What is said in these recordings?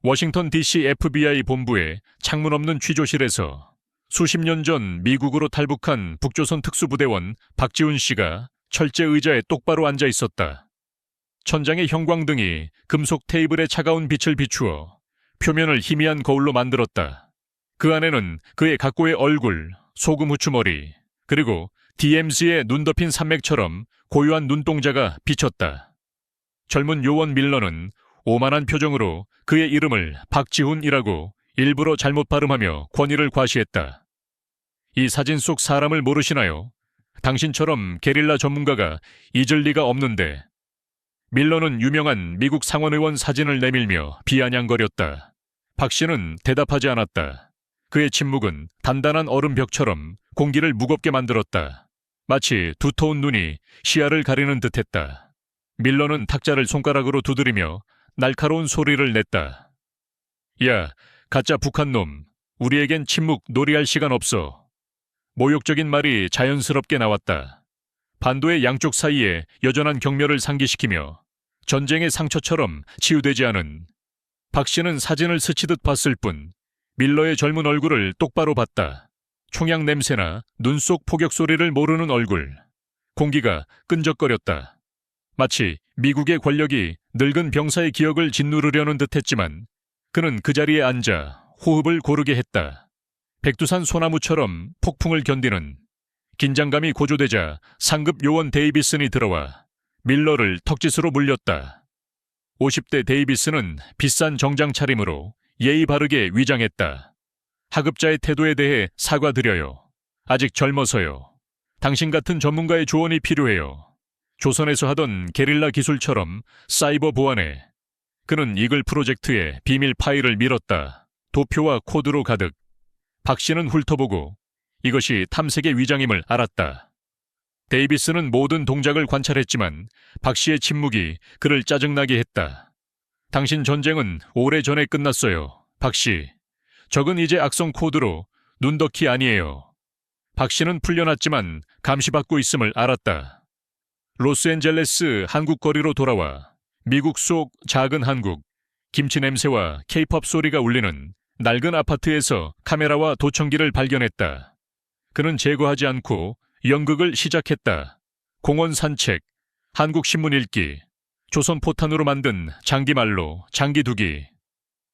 워싱턴 DC FBI 본부의 창문 없는 취조실에서 수십 년 전 미국으로 탈북한 북조선 특수부대원 박지훈 씨가 철제 의자에 똑바로 앉아 있었다. 천장의 형광등이 금속 테이블의 차가운 빛을 비추어 표면을 희미한 거울로 만들었다. 그 안에는 그의 각고의 얼굴, 소금 후추머리, 그리고 DMZ의 눈 덮인 산맥처럼 고요한 눈동자가 비쳤다. 젊은 요원 밀러는 오만한 표정으로 그의 이름을 박지훈이라고 일부러 잘못 발음하며 권위를 과시했다. 이 사진 속 사람을 모르시나요? 당신처럼 게릴라 전문가가 잊을 리가 없는데. 밀러는 유명한 미국 상원의원 사진을 내밀며 비아냥거렸다. 박 씨는 대답하지 않았다. 그의 침묵은 단단한 얼음벽처럼 공기를 무겁게 만들었다. 마치 두터운 눈이 시야를 가리는 듯했다. 밀러는 탁자를 손가락으로 두드리며 날카로운 소리를 냈다. 야, 가짜 북한놈, 우리에겐 침묵 놀이할 시간 없어. 모욕적인 말이 자연스럽게 나왔다. 반도의 양쪽 사이에 여전한 경멸을 상기시키며 전쟁의 상처처럼 치유되지 않은. 박 씨는 사진을 스치듯 봤을 뿐 밀러의 젊은 얼굴을 똑바로 봤다. 총양 냄새나 눈 속 포격 소리를 모르는 얼굴. 공기가 끈적거렸다. 마치 미국의 권력이 늙은 병사의 기억을 짓누르려는 듯했지만 그는 그 자리에 앉아 호흡을 고르게 했다. 백두산 소나무처럼 폭풍을 견디는. 긴장감이 고조되자 상급 요원 데이비슨이 들어와 밀러를 턱짓으로 물렸다. 50대 데이비슨은 비싼 정장 차림으로 예의 바르게 위장했다. 하급자의 태도에 대해 사과드려요. 아직 젊어서요. 당신 같은 전문가의 조언이 필요해요. 조선에서 하던 게릴라 기술처럼 사이버 보안에. 그는 이글 프로젝트의 비밀 파일을 밀었다. 도표와 코드로 가득. 박 씨는 훑어보고 이것이 탐색의 위장임을 알았다. 데이비스는 모든 동작을 관찰했지만 박 씨의 침묵이 그를 짜증나게 했다. 당신 전쟁은 오래전에 끝났어요, 박 씨. 적은 이제 악성 코드로 눈덕희 아니에요. 박 씨는 풀려났지만 감시받고 있음을 알았다. 로스앤젤레스 한국 거리로 돌아와 미국 속 작은 한국, 김치 냄새와 케이팝 소리가 울리는 낡은 아파트에서 카메라와 도청기를 발견했다. 그는 제거하지 않고 연극을 시작했다. 공원 산책, 한국신문 읽기, 조선 포탄으로 만든 장기말로 장기두기.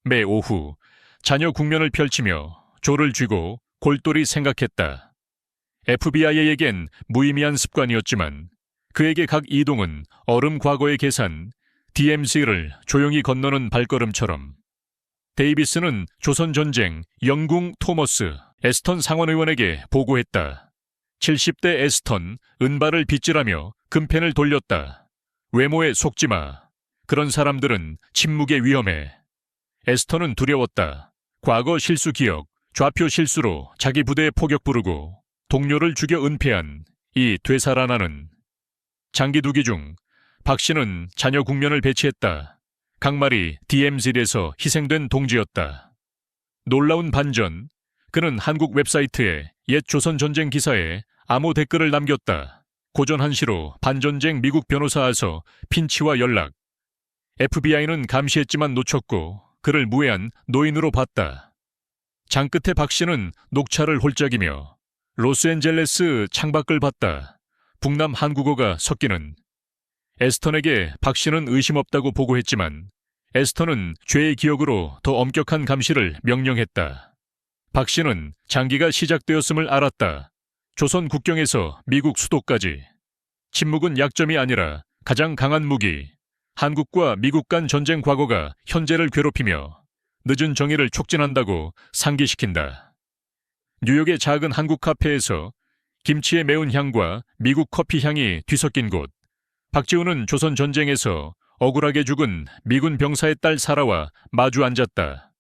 매 오후 자녀 국면을 펼치며 조를 쥐고 골똘히 생각했다. FBI에겐 무의미한 습관이었지만 그에게 각 이동은 얼음 과거의 계산, DMZ를 조용히 건너는 발걸음처럼. 데이비스는 조선전쟁 영궁 토머스 에스턴 상원의원에게 보고했다. 70대 에스턴 은발을 빗질하며 금펜을 돌렸다. 외모에 속지마. 그런 사람들은 침묵에 위험해. 에스턴은 두려웠다. 과거 실수 기억, 좌표 실수로 자기 부대에 포격 부르고 동료를 죽여 은폐한 이 되살아나는. 장기두기 중 박 씨는 자녀 국면을 배치했다. 각말이 DMZ에서 희생된 동지였다. 놀라운 반전, 그는 한국 웹사이트에 옛 조선전쟁 기사에 암호 댓글을 남겼다. 고전한시로 반전쟁 미국 변호사 아서 핀치와 연락. FBI는 감시했지만 놓쳤고 그를 무해한 노인으로 봤다. 장끝에 박 씨는 녹차를 홀짝이며 로스앤젤레스 창밖을 봤다. 북남 한국어가 섞이는. 에스턴에게 박 씨는 의심 없다고 보고했지만 에스턴은 죄의 기억으로 더 엄격한 감시를 명령했다. 박 씨는 장기가 시작되었음을 알았다. 조선 국경에서 미국 수도까지. 침묵은 약점이 아니라 가장 강한 무기. 한국과 미국 간 전쟁 과거가 현재를 괴롭히며 늦은 정의를 촉진한다고 상기시킨다. 뉴욕의 작은 한국 카페에서 김치의 매운 향과 미국 커피 향이 뒤섞인 곳. 박지훈은 조선 전쟁에서 억울하게 죽은 미군 병사의 딸 사라와 마주 앉았다.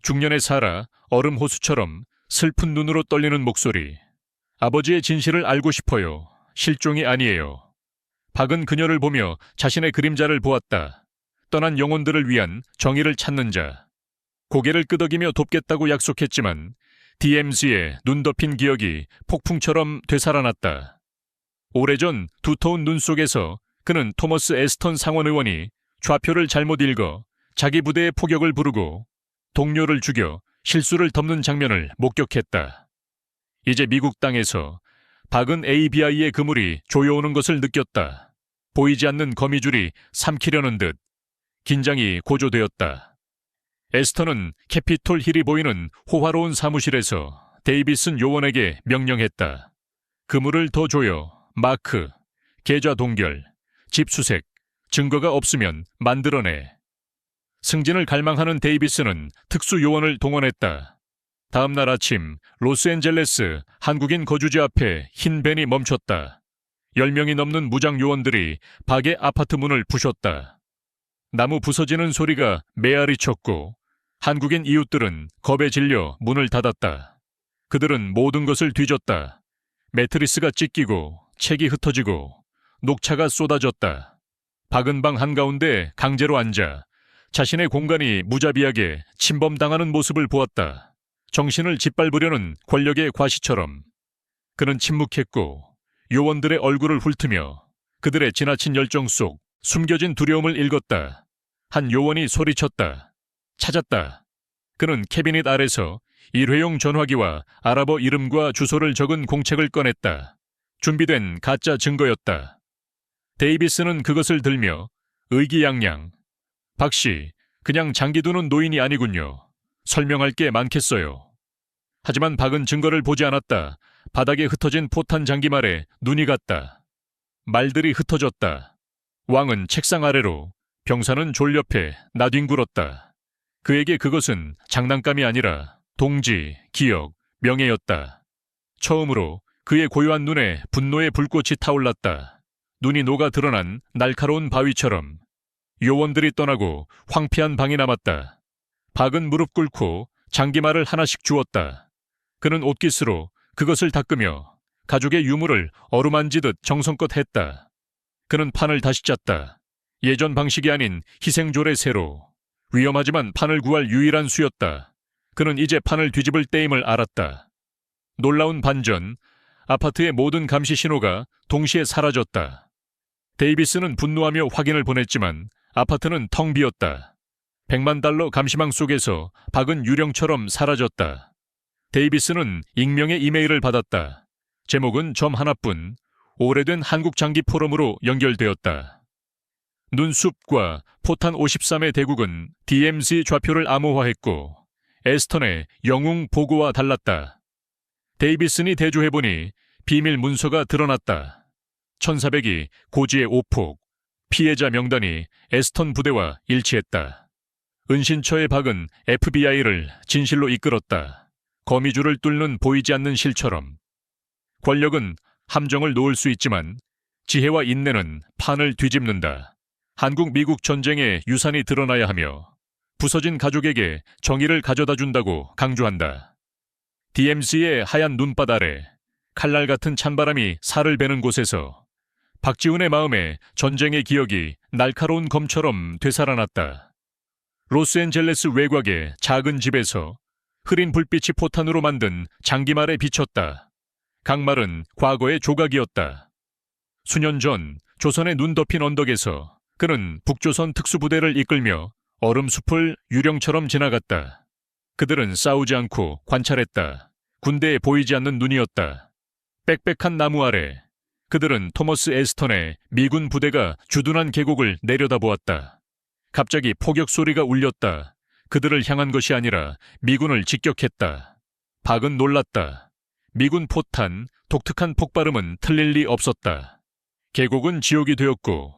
중년의 사라, 얼음 호수처럼 슬픈 눈으로 떨리는 목소리. 아버지의 진실을 알고 싶어요. 실종이 아니에요. 박은 그녀를 보며 자신의 그림자를 보았다. 떠난 영혼들을 위한 정의를 찾는 자. 고개를 끄덕이며 돕겠다고 약속했지만 DMZ의 눈 덮인 기억이 폭풍처럼 되살아났다. 오래전 두터운 눈 속에서 그는 토머스 에스턴 상원의원이 좌표를 잘못 읽어 자기 부대의 포격을 부르고 동료를 죽여 실수를 덮는 장면을 목격했다. 이제 미국 땅에서 박은 ABI의 그물이 조여오는 것을 느꼈다. 보이지 않는 거미줄이 삼키려는 듯 긴장이 고조되었다. 에스터는 캐피톨 힐이 보이는 호화로운 사무실에서 데이비슨 요원에게 명령했다. 그물을 더 조여 마크, 계좌 동결, 집 수색, 증거가 없으면 만들어내. 승진을 갈망하는 데이비스는 특수 요원을 동원했다. 다음 날 아침 로스앤젤레스 한국인 거주지 앞에 흰 밴이 멈췄다. 10명이 넘는 무장 요원들이 박의 아파트 문을 부쉈다. 나무 부서지는 소리가 메아리 쳤고 한국인 이웃들은 겁에 질려 문을 닫았다. 그들은 모든 것을 뒤졌다. 매트리스가 찢기고 책이 흩어지고 녹차가 쏟아졌다. 박은 방 한가운데 강제로 앉아 자신의 공간이 무자비하게 침범당하는 모습을 보았다. 정신을 짓밟으려는 권력의 과시처럼. 그는 침묵했고 요원들의 얼굴을 훑으며 그들의 지나친 열정 속 숨겨진 두려움을 읽었다. 한 요원이 소리쳤다. 찾았다. 그는 캐비닛 아래서 일회용 전화기와 아랍어 이름과 주소를 적은 공책을 꺼냈다. 준비된 가짜 증거였다. 데이비스는 그것을 들며 의기양양. 박씨, 그냥 장기 두는 노인이 아니군요. 설명할 게 많겠어요. 하지만 박은 증거를 보지 않았다. 바닥에 흩어진 포탄 장기말에 눈이 갔다. 말들이 흩어졌다. 왕은 책상 아래로, 병사는 졸옆에 나뒹굴었다. 그에게 그것은 장난감이 아니라 동지, 기억, 명예였다. 처음으로 그의 고요한 눈에 분노의 불꽃이 타올랐다. 눈이 녹아 드러난 날카로운 바위처럼. 요원들이 떠나고 황폐한 방이 남았다. 박은 무릎 꿇고 장기말을 하나씩 주었다. 그는 옷깃으로 그것을 닦으며 가족의 유물을 어루만지듯 정성껏 했다. 그는 판을 다시 짰다. 예전 방식이 아닌 희생조례 새로. 위험하지만 판을 구할 유일한 수였다. 그는 이제 판을 뒤집을 때임을 알았다. 놀라운 반전, 아파트의 모든 감시 신호가 동시에 사라졌다. 데이비스는 분노하며 확인을 보냈지만 아파트는 텅 비었다. 100만 달러 감시망 속에서 박은 유령처럼 사라졌다. 데이비스는 익명의 이메일을 받았다. 제목은 점 하나뿐, 오래된 한국 장기 포럼으로 연결되었다. 눈숲과 포탄 53의 대국은 DMZ 좌표를 암호화했고 에스턴의 영웅 보고와 달랐다. 데이비슨이 대조해보니 비밀 문서가 드러났다. 1400이 고지의 오폭, 피해자 명단이 에스턴 부대와 일치했다. 은신처의 박은 FBI를 진실로 이끌었다. 거미줄을 뚫는 보이지 않는 실처럼. 권력은 함정을 놓을 수 있지만 지혜와 인내는 판을 뒤집는다. 한국-미국 전쟁의 유산이 드러나야 하며 부서진 가족에게 정의를 가져다 준다고 강조한다. DMZ의 하얀 눈밭 아래 칼날 같은 찬바람이 살을 베는 곳에서 박지훈의 마음에 전쟁의 기억이 날카로운 검처럼 되살아났다. 로스앤젤레스 외곽의 작은 집에서 흐린 불빛이 포탄으로 만든 장기말에 비쳤다. 강말은 과거의 조각이었다. 수년 전 조선의 눈 덮인 언덕에서 그는 북조선 특수부대를 이끌며 얼음숲을 유령처럼 지나갔다. 그들은 싸우지 않고 관찰했다. 군대에 보이지 않는 눈이었다. 빽빽한 나무 아래 그들은 토머스 에스턴의 미군 부대가 주둔한 계곡을 내려다보았다. 갑자기 포격 소리가 울렸다. 그들을 향한 것이 아니라 미군을 직격했다. 박은 놀랐다. 미군 포탄, 독특한 폭발음은 틀릴 리 없었다. 계곡은 지옥이 되었고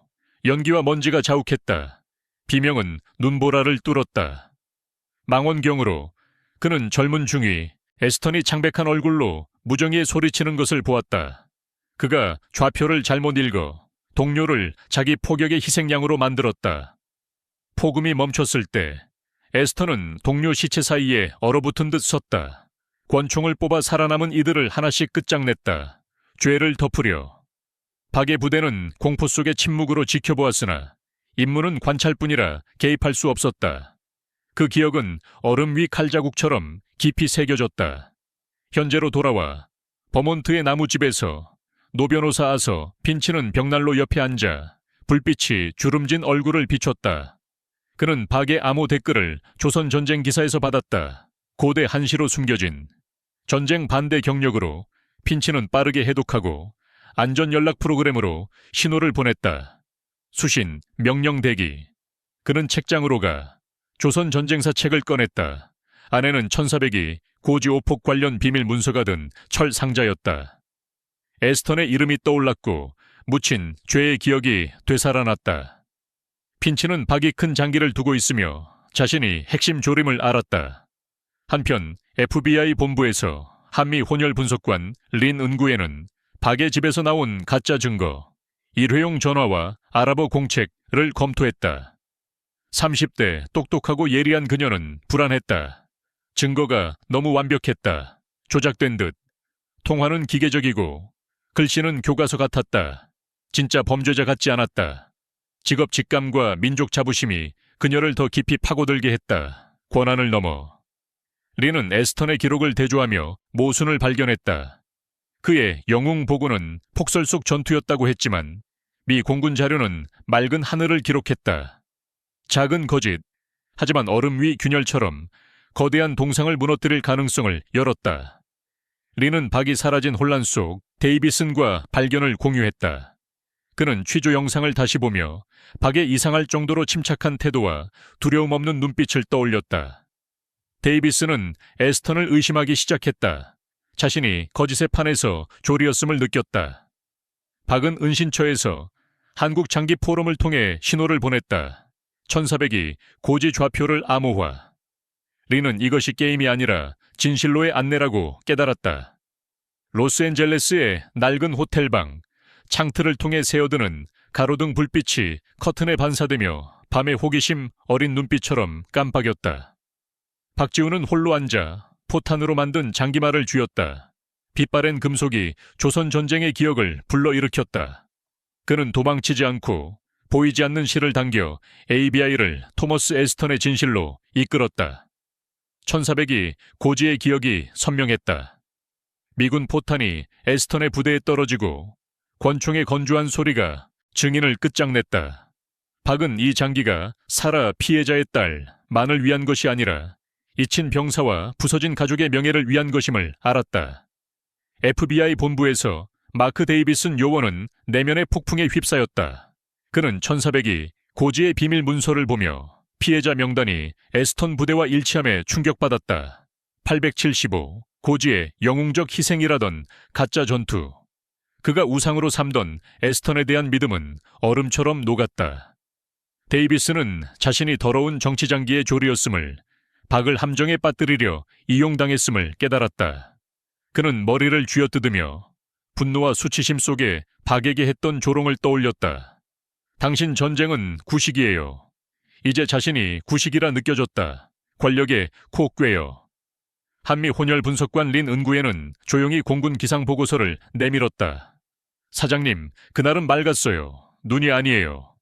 연기와 먼지가 자욱했다. 비명은 눈보라를 뚫었다. 망원경으로 그는 젊은 중위 에스턴이 창백한 얼굴로 무정의에 소리치는 것을 보았다. 그가 좌표를 잘못 읽어 동료를 자기 포격의 희생양으로 만들었다. 폭음이 멈췄을 때 에스턴은 동료 시체 사이에 얼어붙은 듯 섰다. 권총을 뽑아 살아남은 이들을 하나씩 끝장냈다. 죄를 덮으려. 박의 부대는 공포 속의 침묵으로 지켜보았으나 임무는 관찰뿐이라 개입할 수 없었다. 그 기억은 얼음 위 칼자국처럼 깊이 새겨졌다. 현재로 돌아와 버몬트의 나무집에서 노 변호사 아서 핀치는 벽난로 옆에 앉아 불빛이 주름진 얼굴을 비췄다. 그는 박의 암호 댓글을 조선 전쟁 기사에서 받았다. 고대 한시로 숨겨진 전쟁 반대 경력으로 핀치는 빠르게 해독하고 안전 연락 프로그램으로 신호를 보냈다. 수신, 명령 대기. 그는 책장으로 가 조선 전쟁사 책을 꺼냈다. 안에는 1400이 고지 오폭 관련 비밀 문서가 든 철 상자였다. 에스턴의 이름이 떠올랐고 묻힌 죄의 기억이 되살아났다. 핀치는 박이 큰 장기를 두고 있으며 자신이 핵심 조림을 알았다. 한편 FBI 본부에서 한미 혼혈 분석관 린 은구에는 박의 집에서 나온 가짜 증거, 일회용 전화와 아랍어 공책을 검토했다. 30대 똑똑하고 예리한 그녀는 불안했다. 증거가 너무 완벽했다. 조작된 듯. 통화는 기계적이고 글씨는 교과서 같았다. 진짜 범죄자 같지 않았다. 직업 직감과 민족 자부심이 그녀를 더 깊이 파고들게 했다. 권한을 넘어. 린은 에스턴의 기록을 대조하며 모순을 발견했다. 그의 영웅 보고는 폭설 속 전투였다고 했지만 미 공군 자료는 맑은 하늘을 기록했다. 작은 거짓, 하지만 얼음 위 균열처럼 거대한 동상을 무너뜨릴 가능성을 열었다. 린은 박이 사라진 혼란 속 데이비슨과 발견을 공유했다. 그는 취조 영상을 다시 보며 박의 이상할 정도로 침착한 태도와 두려움 없는 눈빛을 떠올렸다. 데이비슨은 에스턴을 의심하기 시작했다. 자신이 거짓의 판에서 조리였음을 느꼈다. 박은 은신처에서 한국 장기 포럼을 통해 신호를 보냈다. 1400이 고지 좌표를 암호화. 린은 이것이 게임이 아니라 진실로의 안내라고 깨달았다. 로스앤젤레스의 낡은 호텔방, 창틀을 통해 새어드는 가로등 불빛이 커튼에 반사되며 밤의 호기심 어린 눈빛처럼 깜빡였다. 박지훈은 홀로 앉아 포탄으로 만든 장기말을 쥐었다. 빛바랜 금속이 조선 전쟁의 기억을 불러일으켰다. 그는 도망치지 않고 보이지 않는 실을 당겨 ABI를 토머스 에스턴의 진실로 이끌었다. 1400이 고지의 기억이 선명했다. 미군 포탄이 에스턴의 부대에 떨어지고 권총의 건조한 소리가 증인을 끝장냈다. 박은 이 장기가 사라 피해자의 딸 만을 위한 것이 아니라 잊힌 병사와 부서진 가족의 명예를 위한 것임을 알았다. FBI 본부에서 마크 데이비슨 요원은 내면의 폭풍에 휩싸였다. 그는 1400이 고지의 비밀 문서를 보며 피해자 명단이 에스턴 부대와 일치함에 충격받았다. 875, 고지의 영웅적 희생이라던 가짜 전투. 그가 우상으로 삼던 에스턴에 대한 믿음은 얼음처럼 녹았다. 데이비스는 자신이 더러운 정치장기의 조리였음을, 박을 함정에 빠뜨리려 이용당했음을 깨달았다. 그는 머리를 쥐어뜯으며 분노와 수치심 속에 박에게 했던 조롱을 떠올렸다. 당신 전쟁은 구식이에요. 이제 자신이 구식이라 느껴졌다. 권력에 코 꿰어. 한미 혼혈 분석관 린 은구에는 조용히 공군 기상 보고서를 내밀었다. 사장님, 그날은 맑았어요. 눈이 아니에요.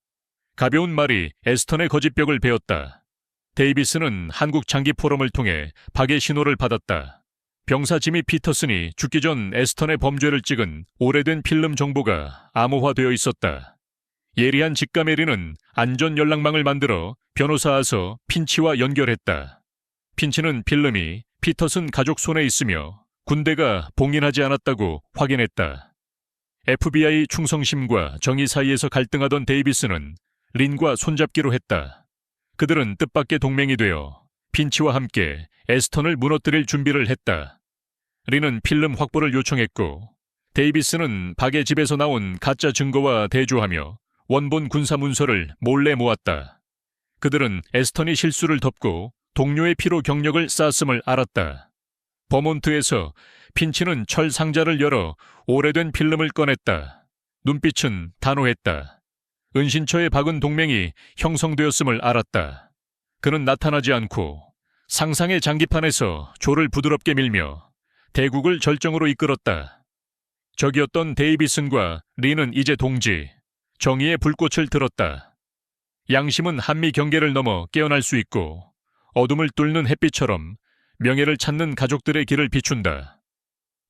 가벼운 말이 에스턴의 거짓벽을 베었다. 데이비스는 한국 장기 포럼을 통해 박의 신호를 받았다. 병사 지미 피터슨이 죽기 전 에스턴의 범죄를 찍은 오래된 필름 정보가 암호화되어 있었다. 예리한 직감의 린은 안전 연락망을 만들어 변호사와서 핀치와 연결했다. 핀치는 필름이 피터슨 가족 손에 있으며 군대가 봉인하지 않았다고 확인했다. FBI 충성심과 정의 사이에서 갈등하던 데이비스는 린과 손잡기로 했다. 그들은 뜻밖의 동맹이 되어 핀치와 함께 에스턴을 무너뜨릴 준비를 했다. 린은 필름 확보를 요청했고 데이비스는 박의 집에서 나온 가짜 증거와 대조하며 원본 군사 문서를 몰래 모았다. 그들은 에스턴이 실수를 덮고 동료의 피로 경력을 쌓았음을 알았다. 버몬트에서 핀치는 철 상자를 열어 오래된 필름을 꺼냈다. 눈빛은 단호했다. 은신처의 박은 동맹이 형성되었음을 알았다. 그는 나타나지 않고 상상의 장기판에서 조를 부드럽게 밀며 대국을 절정으로 이끌었다. 적이었던 데이비슨과 린은 이제 동지, 정의의 불꽃을 들었다. 양심은 한미 경계를 넘어 깨어날 수 있고 어둠을 뚫는 햇빛처럼 명예를 찾는 가족들의 길을 비춘다.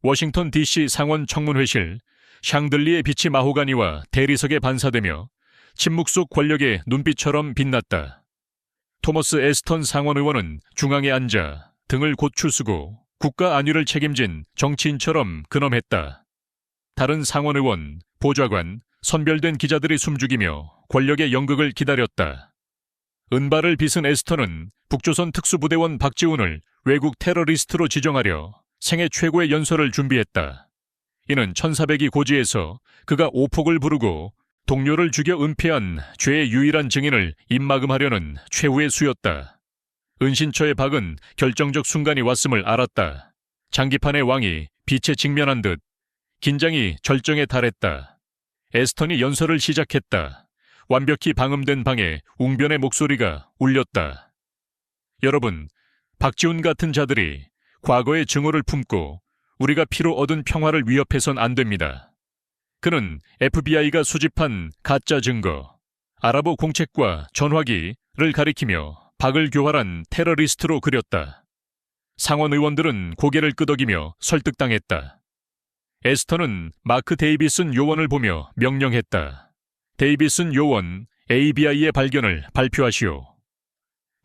워싱턴 DC 상원 청문회실, 샹들리의 빛이 마호가니와 대리석에 반사되며 침묵 속 권력의 눈빛처럼 빛났다. 토머스 에스턴 상원의원은 중앙에 앉아 등을 곧추 쓰고 국가 안위를 책임진 정치인처럼 근엄했다. 다른 상원의원, 보좌관, 선별된 기자들이 숨죽이며 권력의 연극을 기다렸다. 은발을 빗은 에스턴은 북조선 특수부대원 박지훈을 외국 테러리스트로 지정하려 생애 최고의 연설을 준비했다. 이는 1400이 고지에서 그가 오폭을 부르고 동료를 죽여 은폐한 죄의 유일한 증인을 입막음하려는 최후의 수였다. 은신처의 박은 결정적 순간이 왔음을 알았다. 장기판의 왕이 빛에 직면한 듯 긴장이 절정에 달했다. 에스턴이 연설을 시작했다. 완벽히 방음된 방에 웅변의 목소리가 울렸다. 여러분, 박지훈 같은 자들이 과거의 증오를 품고 우리가 피로 얻은 평화를 위협해선 안 됩니다. 그는 FBI가 수집한 가짜 증거, 아랍어 공책과 전화기를 가리키며 박을 교활한 테러리스트로 그렸다. 상원 의원들은 고개를 끄덕이며 설득당했다. 에스턴은 마크 데이비슨 요원을 보며 명령했다. 데이비슨 요원, ABI의 발견을 발표하시오.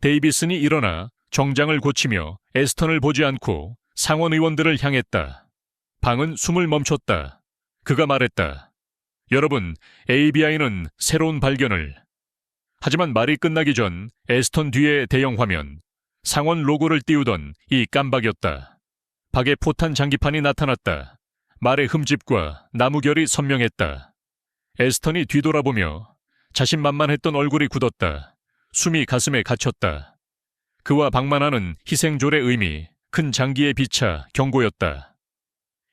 데이비슨이 일어나 정장을 고치며 에스턴을 보지 않고 상원 의원들을 향했다. 방은 숨을 멈췄다. 그가 말했다. 여러분, ABI는 새로운 발견을. 하지만 말이 끝나기 전 에스턴 뒤의 대형 화면, 상원 로고를 띄우던 이 깜박이었다. 박에 포탄 장기판이 나타났다. 말의 흠집과 나무결이 선명했다. 에스턴이 뒤돌아보며 자신만만했던 얼굴이 굳었다. 숨이 가슴에 갇혔다. 그와 방만하는 희생졸의 의미, 큰 장기에 비차 경고였다.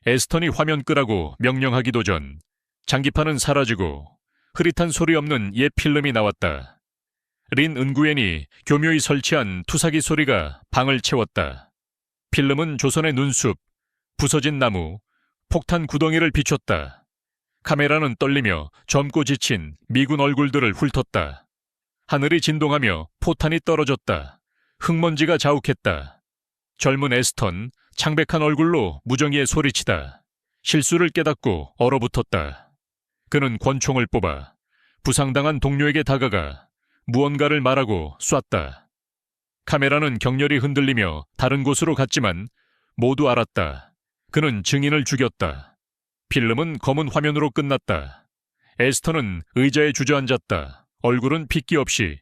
에스턴이 화면 끄라고 명령하기도 전 장기판은 사라지고 흐릿한 소리 없는 옛 필름이 나왔다. 린 은구엔이 교묘히 설치한 투사기 소리가 방을 채웠다. 필름은 조선의 눈숲, 부서진 나무, 폭탄 구덩이를 비췄다. 카메라는 떨리며 젊고 지친 미군 얼굴들을 훑었다. 하늘이 진동하며 포탄이 떨어졌다. 흙먼지가 자욱했다. 젊은 에스턴, 창백한 얼굴로 무정의에 소리치다. 실수를 깨닫고 얼어붙었다. 그는 권총을 뽑아 부상당한 동료에게 다가가 무언가를 말하고 쐈다. 카메라는 격렬히 흔들리며 다른 곳으로 갔지만 모두 알았다. 그는 증인을 죽였다. 필름은 검은 화면으로 끝났다. 에스턴은 의자에 주저앉았다. 얼굴은 핏기 없이,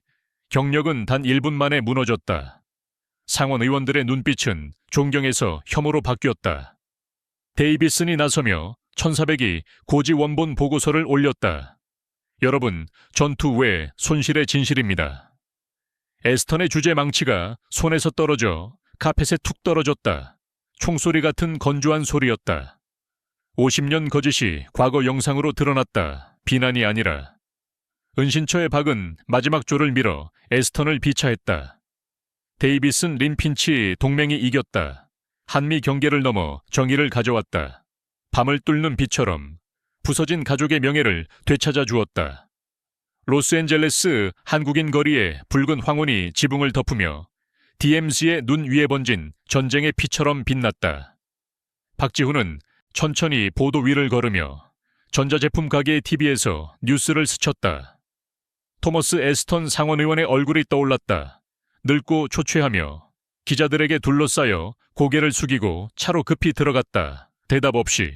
경력은 단 1분 만에 무너졌다. 상원 의원들의 눈빛은 존경에서 혐오로 바뀌었다. 데이비슨이 나서며 1400이 고지 원본 보고서를 올렸다. 여러분, 전투 외 손실의 진실입니다. 에스턴의 주제 망치가 손에서 떨어져 카펫에 툭 떨어졌다. 총소리 같은 건조한 소리였다. 50년 거짓이 과거 영상으로 드러났다. 비난이 아니라. 은신처의 박은 마지막 조를 밀어 에스턴을 비차했다. 데이비슨 린핀치 동맹이 이겼다. 한미 경계를 넘어 정의를 가져왔다. 밤을 뚫는 빛처럼 부서진 가족의 명예를 되찾아 주었다. 로스앤젤레스 한국인 거리에 붉은 황혼이 지붕을 덮으며 DMZ의 눈 위에 번진 전쟁의 피처럼 빛났다. 박지훈은 천천히 보도 위를 걸으며 전자제품 가게의 TV에서 뉴스를 스쳤다. 토머스 에스턴 상원의원의 얼굴이 떠올랐다. 늙고 초췌하며 기자들에게 둘러싸여 고개를 숙이고 차로 급히 들어갔다. 대답 없이.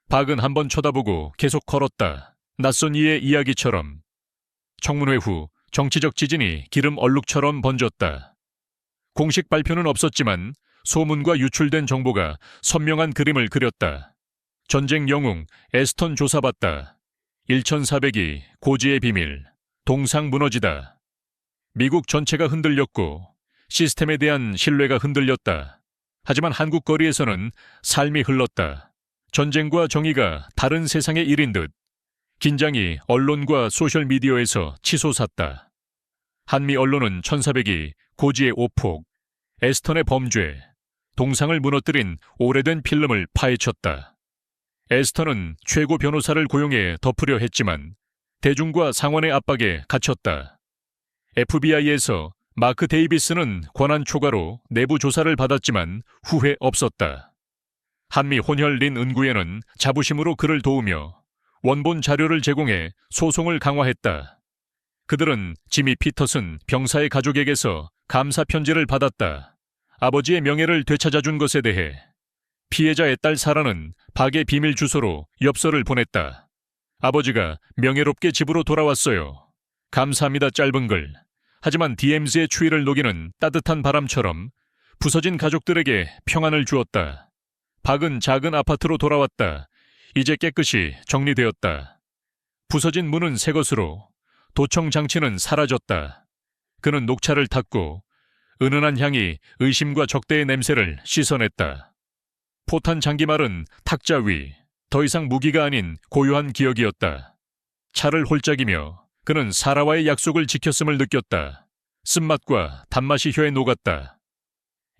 박은 한번 쳐다보고 계속 걸었다. 낯선 이의 이야기처럼. 청문회 후 정치적 지진이 기름 얼룩처럼 번졌다. 공식 발표는 없었지만 소문과 유출된 정보가 선명한 그림을 그렸다. 전쟁 영웅 에스턴 조사받다. 1400이 고지의 비밀. 동상 무너지다. 미국 전체가 흔들렸고 시스템에 대한 신뢰가 흔들렸다. 하지만 한국 거리에서는 삶이 흘렀다. 전쟁과 정의가 다른 세상의 일인 듯 긴장이 언론과 소셜미디어에서 치솟았다. 한미 언론은 1400이 고지의 오폭, 에스턴의 범죄, 동상을 무너뜨린 오래된 필름을 파헤쳤다. 에스턴은 최고 변호사를 고용해 덮으려 했지만 대중과 상원의 압박에 갇혔다. FBI에서 마크 데이비스는 권한 초과로 내부 조사를 받았지만 후회 없었다. 한미 혼혈 린 은구엔은 자부심으로 그를 도우며 원본 자료를 제공해 소송을 강화했다. 그들은 지미 피터슨 병사의 가족에게서 감사 편지를 받았다. 아버지의 명예를 되찾아준 것에 대해. 피해자의 딸 사라는 박의 비밀 주소로 엽서를 보냈다. 아버지가 명예롭게 집으로 돌아왔어요. 감사합니다. 짧은 글. 하지만 DMZ의 추위를 녹이는 따뜻한 바람처럼 부서진 가족들에게 평안을 주었다. 박은 작은 아파트로 돌아왔다. 이제 깨끗이 정리되었다. 부서진 문은 새 것으로, 도청 장치는 사라졌다. 그는 녹차를 탔고 은은한 향이 의심과 적대의 냄새를 씻어냈다. 포탄 장기말은 탁자 위, 더 이상 무기가 아닌 고요한 기억이었다. 차를 홀짝이며 그는 사라와의 약속을 지켰음을 느꼈다. 쓴맛과 단맛이 혀에 녹았다.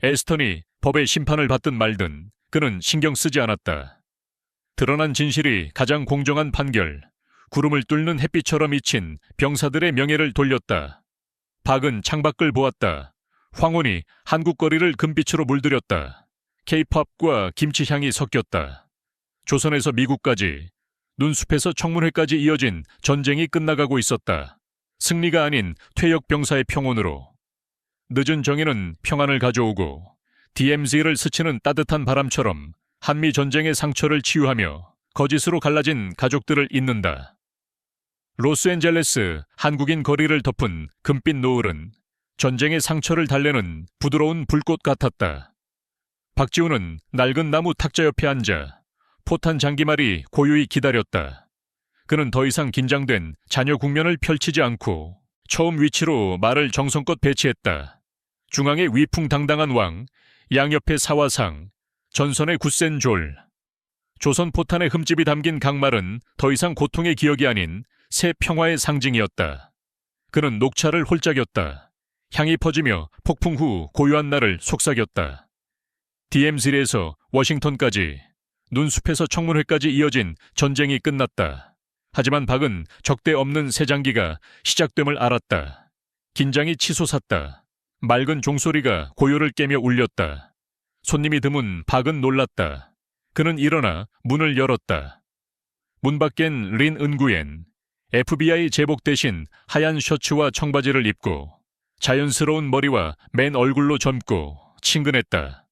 에스턴이 법의 심판을 받든 말든 그는 신경 쓰지 않았다. 드러난 진실이 가장 공정한 판결, 구름을 뚫는 햇빛처럼 비친 병사들의 명예를 돌렸다. 박은 창밖을 보았다. 황혼이 한국 거리를 금빛으로 물들였다. K-팝과 김치향이 섞였다. 조선에서 미국까지, 눈숲에서 청문회까지 이어진 전쟁이 끝나가고 있었다. 승리가 아닌 퇴역 병사의 평온으로. 늦은 정의는 평안을 가져오고 DMZ를 스치는 따뜻한 바람처럼 한미 전쟁의 상처를 치유하며 거짓으로 갈라진 가족들을 잇는다. 로스앤젤레스 한국인 거리를 덮은 금빛 노을은 전쟁의 상처를 달래는 부드러운 불꽃 같았다. 박지훈은 낡은 나무 탁자 옆에 앉아 포탄 장기말이 고요히 기다렸다. 그는 더 이상 긴장된 자녀 국면을 펼치지 않고 처음 위치로 말을 정성껏 배치했다. 중앙에 위풍당당한 왕, 양옆에 사화상, 전선의 굳센 졸. 조선 포탄의 흠집이 담긴 강말은 더 이상 고통의 기억이 아닌 새 평화의 상징이었다. 그는 녹차를 홀짝였다. 향이 퍼지며 폭풍 후 고요한 날을 속삭였다. DMZ에서 워싱턴까지, 눈숲에서 청문회까지 이어진 전쟁이 끝났다. 하지만 박은 적대 없는 새 장기가 시작됨을 알았다. 긴장이 치솟았다. 맑은 종소리가 고요를 깨며 울렸다. 손님이 드문 박은 놀랐다. 그는 일어나 문을 열었다. 문 밖엔 린 은구엔, FBI 제복 대신 하얀 셔츠와 청바지를 입고 자연스러운 머리와 맨 얼굴로 젊고 친근했다.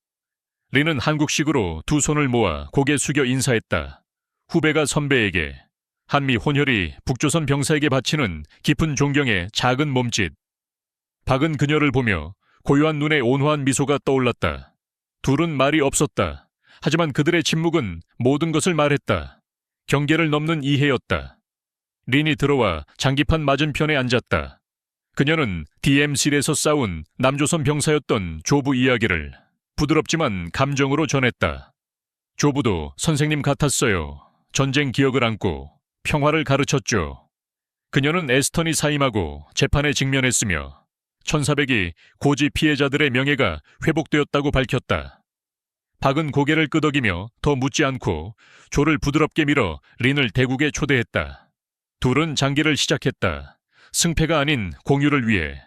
린은 한국식으로 두 손을 모아 고개 숙여 인사했다. 후배가 선배에게, 한미 혼혈이 북조선 병사에게 바치는 깊은 존경의 작은 몸짓. 박은 그녀를 보며 고요한 눈에 온화한 미소가 떠올랐다. 둘은 말이 없었다. 하지만 그들의 침묵은 모든 것을 말했다. 경계를 넘는 이해였다. 린이 들어와 장기판 맞은편에 앉았다. 그녀는 DMZ에서 싸운 남조선 병사였던 조부 이야기를 부드럽지만 감정으로 전했다. 조부도 선생님 같았어요. 전쟁 기억을 안고 평화를 가르쳤죠. 그녀는 에스턴이 사임하고 재판에 직면했으며 1400이 고지 피해자들의 명예가 회복되었다고 밝혔다. 박은 고개를 끄덕이며 더 묻지 않고 조를 부드럽게 밀어 린을 대국에 초대했다. 둘은 장기를 시작했다. 승패가 아닌 공유를 위해.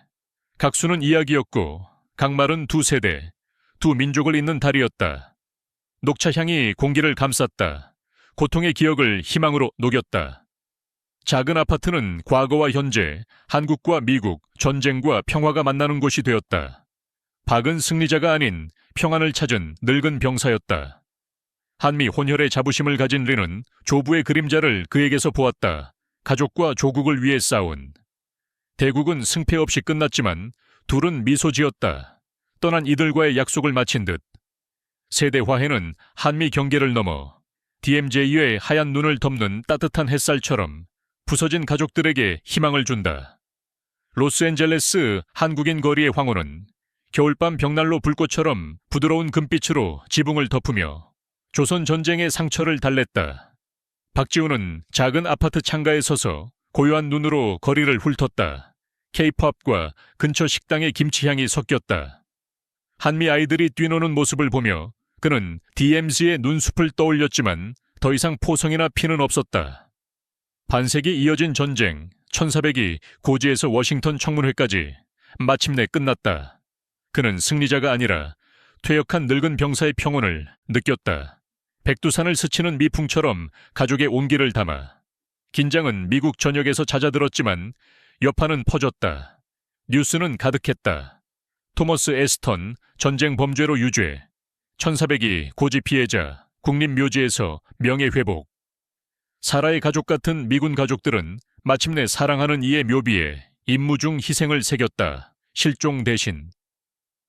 각수는 이야기였고 강말은 두 세대, 두 민족을 잇는 달이었다. 녹차 향이 공기를 감쌌다. 고통의 기억을 희망으로 녹였다. 작은 아파트는 과거와 현재, 한국과 미국, 전쟁과 평화가 만나는 곳이 되었다. 박은 승리자가 아닌 평안을 찾은 늙은 병사였다. 한미 혼혈의 자부심을 가진 린은 조부의 그림자를 그에게서 보았다. 가족과 조국을 위해 싸운. 대국은 승패 없이 끝났지만 둘은 미소 지었다. 떠난 이들과의 약속을 마친 듯. 세대 화해는 한미 경계를 넘어 DMZ의 하얀 눈을 덮는 따뜻한 햇살처럼 부서진 가족들에게 희망을 준다. 로스앤젤레스 한국인 거리의 황혼은 겨울밤 벽난로 불꽃처럼 부드러운 금빛으로 지붕을 덮으며 조선 전쟁의 상처를 달랬다. 박지훈은 작은 아파트 창가에 서서 고요한 눈으로 거리를 훑었다. K-팝과 근처 식당의 김치향이 섞였다. 한미 아이들이 뛰노는 모습을 보며 그는 DMZ의 눈숲을 떠올렸지만 더 이상 포성이나 피는 없었다. 반세기 이어진 전쟁, 1400이 고지에서 워싱턴 청문회까지 마침내 끝났다. 그는 승리자가 아니라 퇴역한 늙은 병사의 평온을 느꼈다. 백두산을 스치는 미풍처럼 가족의 온기를 담아. 긴장은 미국 전역에서 잦아들었지만 여파는 퍼졌다. 뉴스는 가득했다. 토머스 에스턴 전쟁 범죄로 유죄. 1400이 고지 피해자. 국립묘지에서 명예회복. 사라의 가족 같은 미군 가족들은 마침내 사랑하는 이의 묘비에 임무 중 희생을 새겼다. 실종 대신.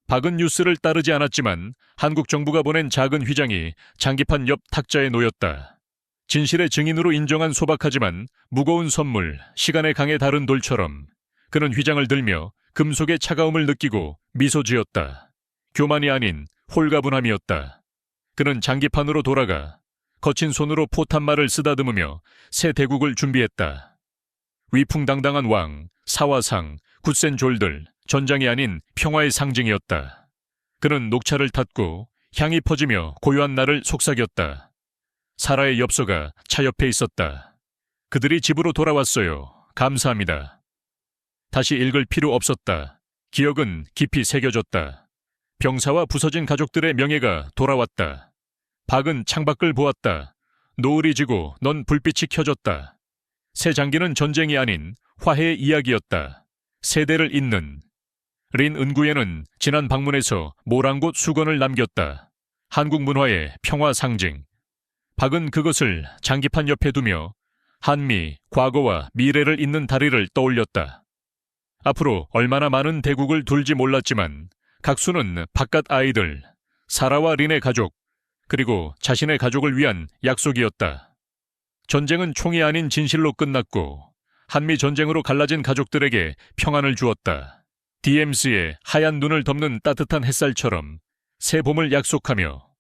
박은 뉴스를 따르지 않았지만 한국 정부가 보낸 작은 휘장이 장기판 옆 탁자에 놓였다. 진실의 증인으로 인정한 소박하지만 무거운 선물, 시간의 강에 다른 돌처럼 그는 휘장을 들며 금속의 차가움을 느끼고 미소 지었다. 교만이 아닌 홀가분함이었다. 그는 장기판으로 돌아가 거친 손으로 포탄말을 쓰다듬으며 새 대국을 준비했다. 위풍당당한 왕, 사화상, 굳센 졸들, 전장이 아닌 평화의 상징이었다. 그는 녹차를 탔고 향이 퍼지며 고요한 날을 속삭였다. 사라의 엽서가 차 옆에 있었다. 그들이 집으로 돌아왔어요. 감사합니다. 다시 읽을 필요 없었다. 기억은 깊이 새겨졌다. 병사와 부서진 가족들의 명예가 돌아왔다. 박은 창밖을 보았다. 노을이 지고 넌 불빛이 켜졌다. 새 장기는 전쟁이 아닌 화해의 이야기였다. 세대를 잇는. 린 은구에는 지난 방문에서 모란곳 수건을 남겼다. 한국 문화의 평화 상징. 박은 그것을 장기판 옆에 두며 한미, 과거와 미래를 잇는 다리를 떠올렸다. 앞으로 얼마나 많은 대국을 둘지 몰랐지만 각수는 바깥 아이들, 사라와 린의 가족, 그리고 자신의 가족을 위한 약속이었다. 전쟁은 총이 아닌 진실로 끝났고 한미 전쟁으로 갈라진 가족들에게 평안을 주었다. DMZ의 하얀 눈을 덮는 따뜻한 햇살처럼 새 봄을 약속하며